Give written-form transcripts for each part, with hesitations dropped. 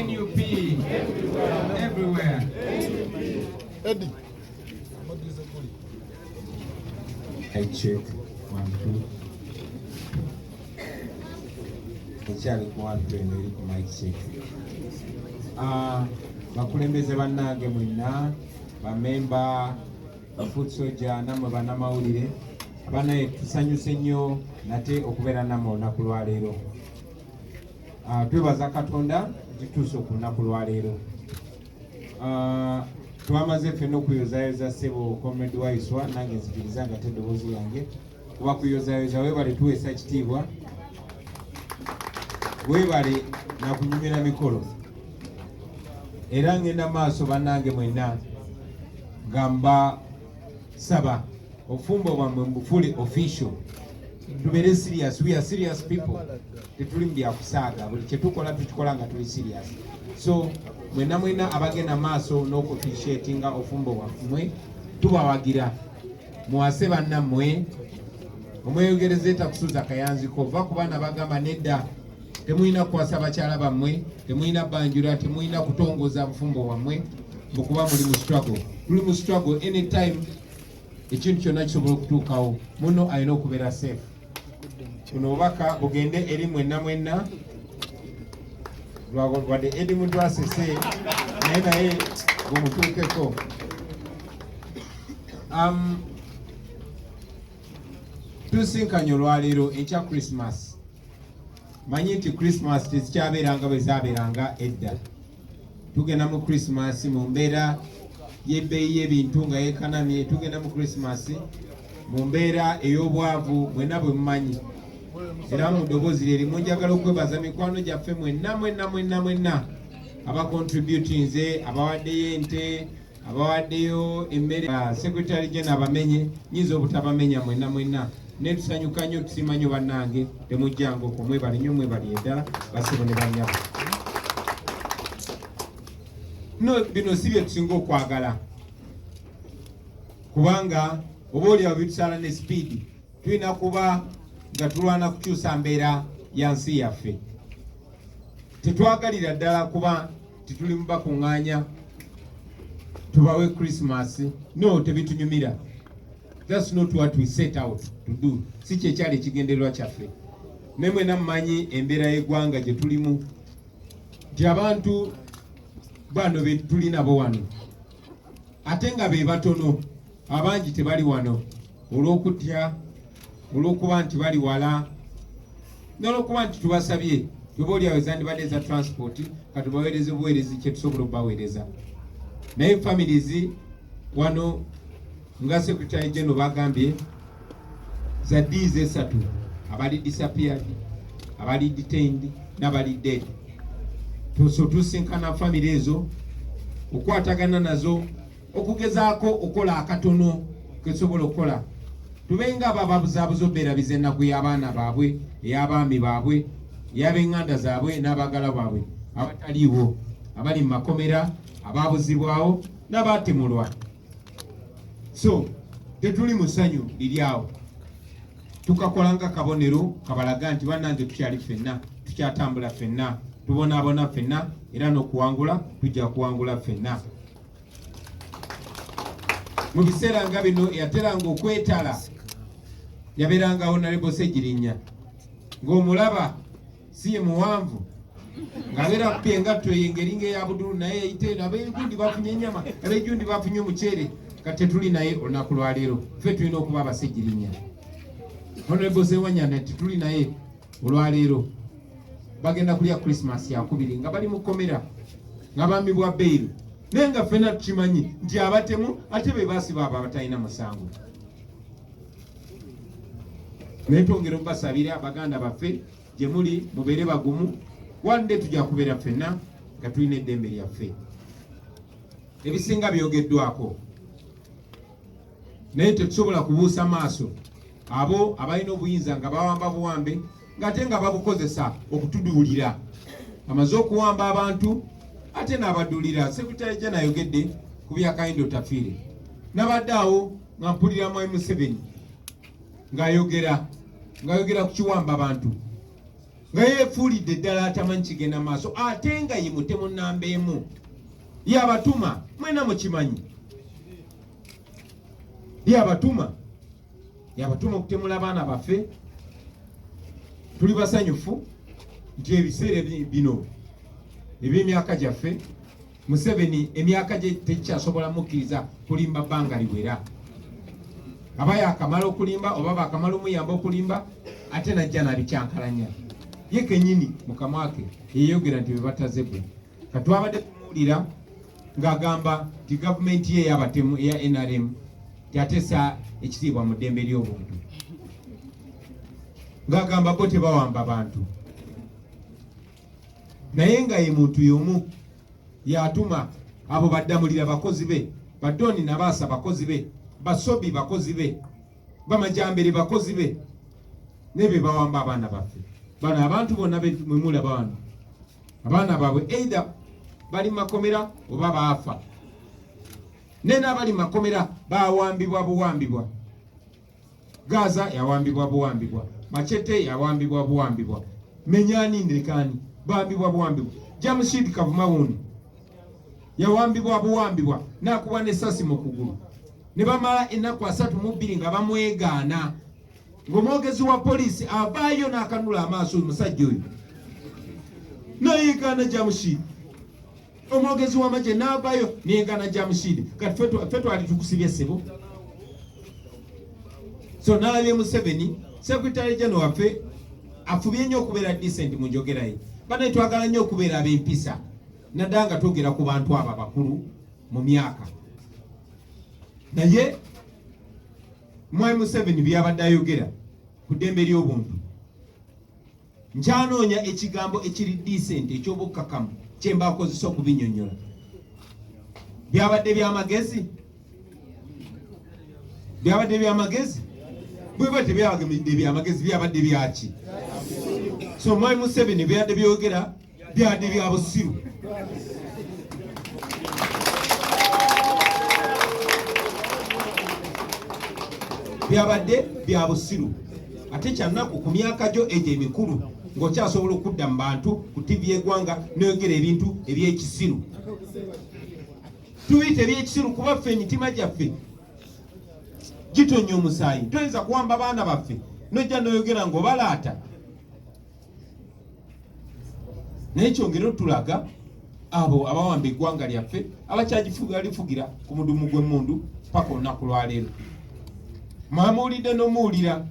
NUP everywhere. Eddie. I check 1 2. Ekyali ku 1 2 eri ku mic check. Bakulembeze bannange mwenna, bamemba, bafoot soldier namwe bannamawulire, abanaye tusanyuse nnyo nate okubeera nammwe olunaku lwa leero. Twebaza Katonda gituuse ku lunaku lwa leero. Twamaze ffenna okuyozayoza ssebo Comrade Waiswa, nange nzikiriza nga te eddoboozi lyange kuba kuyozayoza. Weebale tuweesa kitiibwa, weebale nakunyumira mikolo. Era ngenda maaso bannange mwenna gamba saba ofumbo bwammwe mbufule official. Tubeere serious, we are serious people. Tetuli mu bya kusaaga, buli kye tukola tukikola nga tuli serious. So mwenna abagenda maaso n'okufishetinga ofumbo bwammwe tubawagira muwase bannammwe omweyogereze takusuza kayanziko va ku baana bagamba nedda temulina kuwasa bakyala bammwe, temulina banjula, temulina kutongoza bufumbo bwammwe bukuba muli mu struggle. Tuli mu struggle anytime ekintu kyonna kisobola okutuukawo, muno alina okubeera safe. Kuno obubaka bugende eri mwenna lwadde edi muntu asese naye bumutuukeko. Tusinkanye olwaleero ekya Christmas. Manyi nti Christmas tezikyabeeranga bwe zaabeeranga edda. Tugenda mu Christmas mu mbeera y'ebbeeyi y'ebintu nga yeekanamye. Tugenda mu Christmas mu mbeera ey'obwavu mwenna bwe mumanyi. Era mu ddoboozi lye limu njagala okwebaza mikwano gyaffe mwenna abacontributinze, abawaddeyo ente, abawaddeyo emmere. Secretary General abamenye, nyinza obutabamenya mwenna. Ne tusanyuka nnyo tusiima nnyo bannange, temujjangako, mwebale nnyo, mwebale eddala basibo ne bannyabo. No, bino si bye tusinga okwagala, kubanga oba olyawo bitusala ne speed, tulina kuba nga tulwana kukyusa mbeera ya nsi yaffe. Tetwagalira ddala kuba tituli mu bakuŋŋaanya tubawe Christmas. No, tebitunyumira. That's not what we set out to do. Si kyekyali ekigendererwa kyaffe. Ne mwenna mumanyi embeera y'eggwanga gye tulimu, nti abantu bano be tuli nabo wano ate nga be batono, abangi tebali wano olw'okutya, olw'okuba nti bali wala, n'olw'okuba nti tubasabye tuba olyawo ezandibadde eza transport katubaweereze buweerezi kye tusobola okubaweereza. Naye families wano nga Secretary General bagambye za dize 3 abali disappeared, abali detained n'abali dead. So tusinkana family ezo okwatagana nazo okugezaako okola akatono kesobola okukola. Tubenga ababuzabuzo beerabiza ennaku y'abaana baabwe, ey'abaami baabwe, ey'ab'eŋŋanda zaabwe n'abaagala baabwe abataliiwo, abali mu makomera, abaabuzibwawo n'abaatemulwa. So tetuli mu ssanyu liri awo. Tukakola nga kabonero kabalaga nti bannange tukyali ffenna, tukyatambula ffenna, tubonaabona ffenna, era n'okuwangula tujja kuwangula ffenna. Mu biseera nga bino eyateranga okwetala yabeerangawo Honorable Ssegirinnya ng'omulaba si ye muwanvu ng'abeera kupya engatto engeri ng'eya Budulu, naye eyite ab'enjundi bafunye ennyama, ab'enjundi bafunye omuceere. Kati tetuli naye olunaku lwa leero, ffe tulina okuba Abassegirinnya. Honorable Sewanyana tetuli naye olwaleero, bagenda kulya Christmas yakubiri nga bali mu kkomera nga bammibwa bbeeru, naye nga ffenna tukimanyi nti abatemu ate be baasiba abo abatalina musango. Naye twongera okubasabira abaganda baffe gye muli mubeere bagumu, wadde tujja kubeera ffenna nga tulina eddembe lyaffe. Ebisinga byogeddwako, naye tetusobola kubuusa maaso abo abalina obuyinza nga bawamba buwambe ng'ate nga babukozesa okutuduulira. Amaze okuwamba abantu ate n'abaduulira. Secretary General ayogedde ku bya Kayindo Tafiire, nabadde awo nga mpulira MUSEVENI ng'ayogera ku kiwamba abantu. nga yeefuulidde ddala atamanyi kigenda maaso ate nga ye mutemu nnamba emu yabatuma mwena mukimanyi yabatuma okutemula abaana baffe. Tuli basanyufu nti ebiseera bino eby'emyaka gyaffe Museveni emyaka gye tekyasobola mukkiriza kulimba bbanga liwera. Aba yakamala okulimba oba bakamala omuyamba okulimba ate najja nabikyankalanya ye kenyini mukama ke yeyogera nti bebataze bwe katwabadde kumuwulira ng'agamba nti gavumenti ye yabatemu eya NRM tyatesa ekitiibwa mu ddembe ly'obuntu ng'agamba bo tebawamba bantu naye nga ye muntu y'omu yatuma abo baddamulira bakozi be badoni nabaasa bakozi be basobi bakozi be bamajambere bakozi be nebe bawamba abaana baffe bano abantu bonna mwemulaba wano abaana baabwe either bali makomera oba baafa nena abali makomera bawambibwa buwambibwa. Gaza yawambibwa buwambibwa, Machete yawambibwa buwambibwa, Menyani Ndekani bawambibwa buwambibwa, Jamshid Kavumawuni yawambibwa buwambibwa nakuba n'essasi mu kugulu ne bamala ennaku 32 nga bamwegaana ng'omwogezi wa poliisi avaayo n'akanula amaaso omusajja oyo nayegaana Jamshid. Omwogezi w'amagye n'avaayo neyegaana Jamshid. Kati ffe twali tukusibye ssebo. So nalabye Museveni Secretary General waffe afubye nnyo okubeera decent mu njogera ye. Banaye twagala nnyo okubeera ab'empisa naddala nga twogera ku bantu abo abakulu mu myaka. Naye Mwai Museveni byabadde ayogera ku ddembe ly'obuntu nkyanoonya ekigambo ekiri decent ekyobukkakamu kye mbakozesa okubinyonnyola. Byabadde byamagezi? Byabadde byamagezi? Bweba tebyabadde byamagezi byabadde byaki? So Mwai Museveni byabadde byogera byabadde bya busiru. Byabadde bya busiru. Ate kyannaku ku myaka gyo egyo emikulu ng'okyasobola okudda mu bantu ku TV y'eggwanga n'oyogera ebintu eby'ekisiru. Tuyita eby'ekisiru kuba ffe emitima gyaffe gitonya omusaayi. Toyinza kuwamba abaana baffe n'ojja n'oyogera ng'obalaata. Naye kyongera otulaga abo abawamba eggwanga lyaffe abakyalifugira ku mudumu gw'emmundu paka olunaku lwaleero. Mwamuwulidde n'omuwulira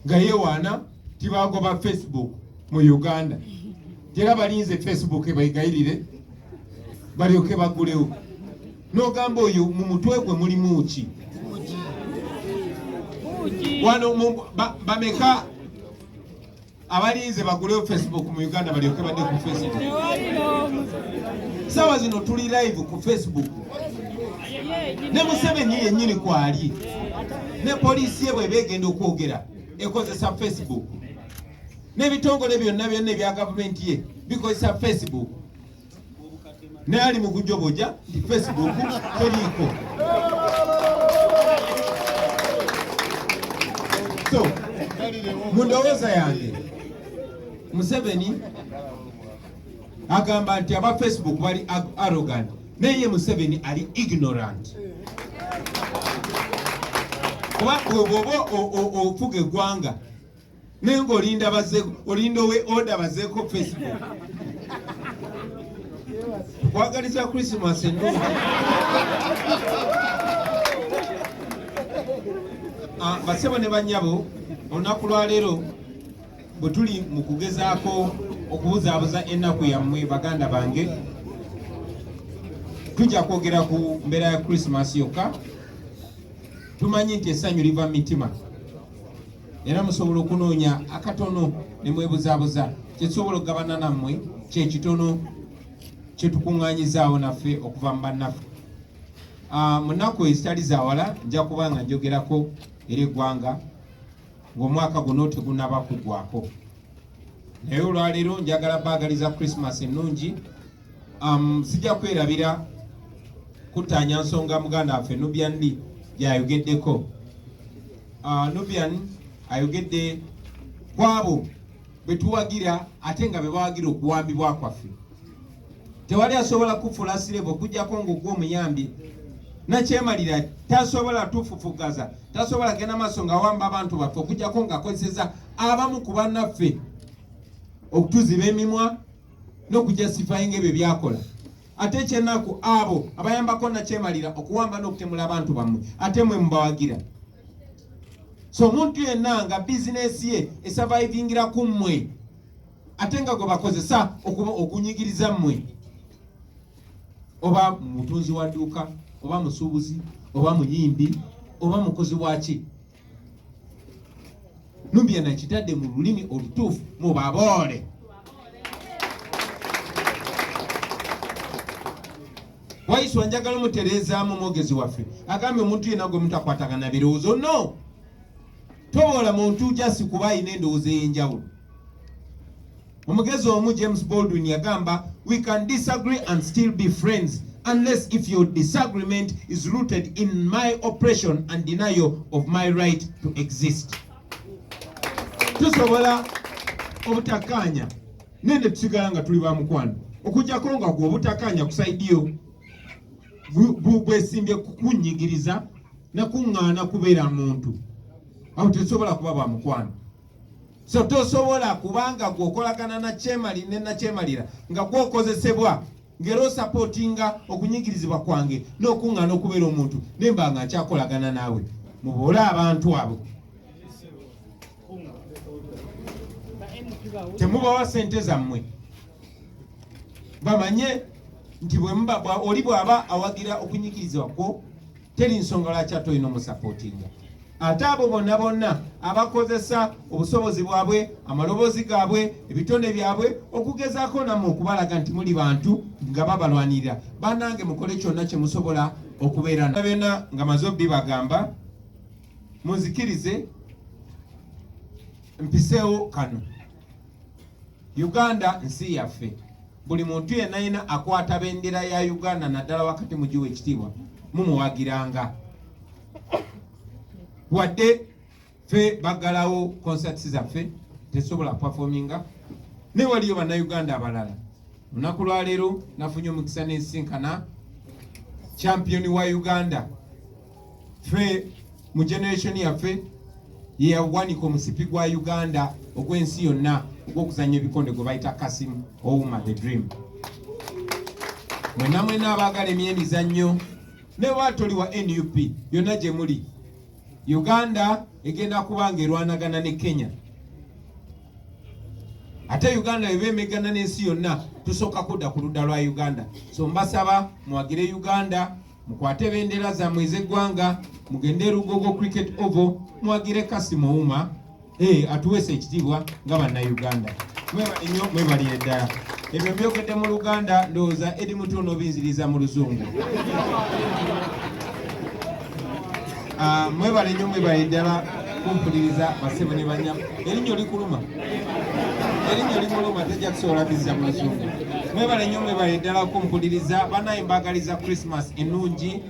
nga yeewaana tibagoba Facebook mu Uganda. Era balinze Facebook ebayigayirire balyoke bagulewo. N'ogamba oyo mu mutwe gwe mulimu ki? Wano bameka abalinze bagulewo Facebook mu Uganda balyoke badde ku Facebook. Sawa zino tuli live ku Facebook. Ne Museveni yennyini kwali ne poliisi ye bwe begenda okwogera ekozesa Facebook. N'ebitongole byonna ebya gavumenti ye bikozesa Facebook. Ne ali mu kujoboja nti Facebook teriiko. So mu ndowooza yange Museveni agamba nti aba Facebook bali arrogant. Naye Museveni ali ignorant. Kuba bw'oba ofuga eggwanga naye ng'olinda owe order bazeeko Facebook. Kwagaliza Christmas ennungi. Basebo ne bannyabo olunaku lwaleero bwe tuli mu kugezaako okubuzaabuza ennaku yammwe baganda bange, tujja kwogera ku mbeera ya Christmas yokka. Tumanyi nti essanyu liva mu mitima era musobola okunoonya akatono ne mwebuzaabuza kyetusobola okugabana nammwe kyekitono kye tukuŋŋaanyizaawo naffe okuva mu bannaffe. Mu nnaku ezitali zaawala nja kuba nga njogerako era eggwanga ng'omwaka guno tegunnaba kuggwako. Naye olwaleero njagala baagaliza Christmas ennungi. Sijja kwerabira kutaanya nsonga muganda waffe Nubian Lee gyayogeddeko. Nubian ayogedde kwabo betuwagira ate nga bebawagira okuwambibwa kwaffe. Tewali asobola kufuula sirebo okujjako ng'ogw'omuyambi. Nakyemalira tasobola tufufugaza, tasobola genda maaso ng'awamba abantu baffe okujjako ng'akozeseza abamu ku bannaffe okutuziba emimwa n'okujastifyinga ebyo byakola. Ate ekyennaku abo abayambako nakyemalira okuwamba n'okutemula abantu bammwe ate mwe mubawagira. So omuntu yenna nga bizinesi ye esurvivingira ku mmwe ate nga gwe bakozesa okunyigiriza mmwe, oba mutunzi wa dduuka, oba musuubuzi, oba muyimbi, oba mukozi waki, Numbya nakitadde mu lulimi olutuufu mubaboole. Waiswa njagala mutereezaamu omwogezi waffe agambye omuntu yenna gwe mutakwatagana birowoozo. No, toboola muntu jasi kuba ayina endowooza ey'enjawulo. Omugezi omu James Baldwin yagamba, we can disagree and still be friends unless if your disagreement is rooted in my oppression and denial of my right to exist. Tusobola obutakanya nende tusigala nga tuli ba mukwano okujjako nga gwe obutakanya kusaidiyo bwesimbye kukunyigiriza nakuŋŋaana kubeera muntu, awo tetusobola kuba ba mukwano. So tosobola kubanga gwokolagana na kyemali ne na kyemalira nga gwokozesebwa ngero supportinga okunyigirizibwa kwange n'okuŋŋaana okubeera omuntu nemba nga nkyakolagana naawe. Muboole abantu abo. Temubawa sente zammwe bamanye nti oli bw'aba awagira okunyigirizibwa kwo teri nsonga lwaki ate olina omusupportinga. Ate abo bonna bonna abakozesa obusobozi bwabwe, amaloboozi gaabwe, ebitonde byabwe okugezaako nammwe okubalaga nti muli bantu nga babalwanirira, bannange mukole kyonna kye musobola okubeera bena nga maze bibagamba. Munzikirize mpiseewo kano. Uganda nsi yaffe. Buli muntu yenna yina akwata bendera ya Uganda naddala wakati mugiwa ekitiibwa mumuwagiranga. Wadde fe bagalawo concerts zaffe tesobola performinga ne waliyo bannayuganda abalala. Lunaku lwaleero nafunye omukisa n'ensinkana champion wa Uganda. Fe mu generation yaffe ye yawanika omusipi gwa Uganda ogw'ensi yonna ogw'okuzanya ebikonde gwe bayita Kasim Ouma the Dream. Mwena abaagala emizannyo ne bwatoli wa NUP yonna gye muli, Uganda egenda kubanga erwanagana ne Kenya. Ate Uganda ebe emegana n'ensi yonna tusooka kudda ku ludda lwa Uganda. So mbasaba muwagire Uganda, mukwate bendera zammwe ez'eggwanga, mugende Rugogo Cricket Oval muwagire Kasim Ouma atuweesa ekitiibwa nga bannayuganda. Mwebalire ddala. Ebyo byogedde mu Luganda ndowooza eri mutono obinziriza mu Luzungu. Mwebale nnyo mwebale ddala kumpuliriza basebo ne banyama. Erinnya likuluma. Erinnya limuluma tejja kusobola bizza mu Luzungu. Mwebale nnyo mwebale ddala kumpuliriza. Bannayimbaagaliza Christmas ennungi.